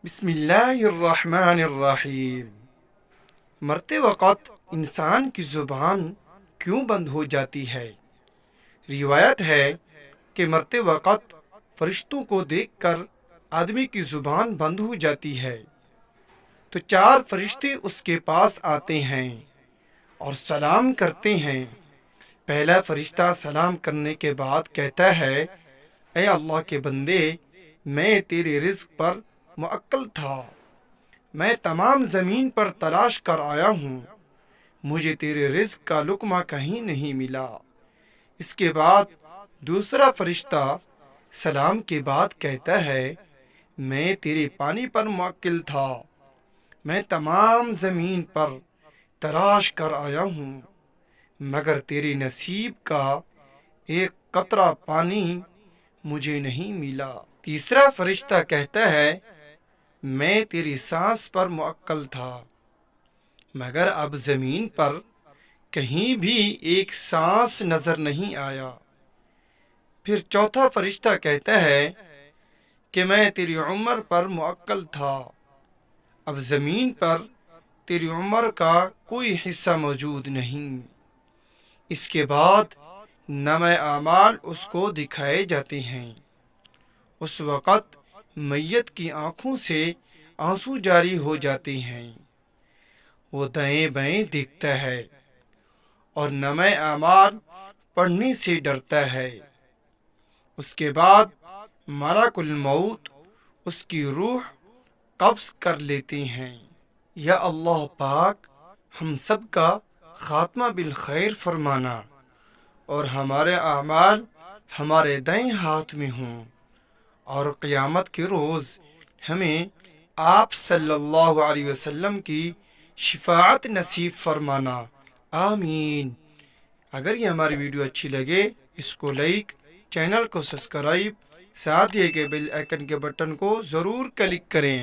بسم اللہ الرحمن الرحیم۔ مرتے وقت انسان کی زبان کیوں بند ہو جاتی ہے؟ روایت ہے کہ مرتے وقت فرشتوں کو دیکھ کر آدمی کی زبان بند ہو جاتی ہے تو 4 فرشتے اس کے پاس آتے ہیں اور سلام کرتے ہیں۔ پہلا فرشتہ سلام کرنے کے بعد کہتا ہے، اے اللہ کے بندے، میں تیرے رزق پر موکل تھا، میں تمام زمین پر تلاش کر آیا ہوں، مجھے تیرے رزق کا لقمہ کہیں نہیں ملا۔ اس کے بعد دوسرا فرشتہ سلام کے بعد کہتا ہے، میں تیرے پانی پر موکل تھا، میں تمام زمین پر تلاش کر آیا ہوں، مگر تیرے نصیب کا ایک قطرہ پانی مجھے نہیں ملا۔ تیسرا فرشتہ کہتا ہے، میں تیری سانس پر موکل تھا، مگر اب زمین پر کہیں بھی ایک سانس نظر نہیں آیا۔ پھر چوتھا فرشتہ کہتا ہے کہ میں تیری عمر پر موکل تھا، اب زمین پر تیری عمر کا کوئی حصہ موجود نہیں۔ اس کے بعد نامہ اعمال اس کو دکھائے جاتے ہیں۔ اس وقت میت کی آنکھوں سے آنسو جاری ہو جاتے ہیں، وہ دائیں بائیں دیکھتا ہے اور نامہ اعمال پڑھنے سے ڈرتا ہے۔ اس کے بعد ملک الموت اس کی روح قبض کر لیتے ہیں۔ یا اللہ پاک ہم سب کا خاتمہ بالخیر فرمانا اور ہمارے اعمال ہمارے دائیں ہاتھ میں ہوں، اور قیامت کے روز ہمیں آپ صلی اللہ علیہ وسلم کی شفاعت نصیب فرمانا، آمین۔ اگر یہ ہماری ویڈیو اچھی لگے اس کو لائک، چینل کو سبسکرائب، ساتھ ہی کے بیل آئیکن کے بٹن کو ضرور کلک کریں۔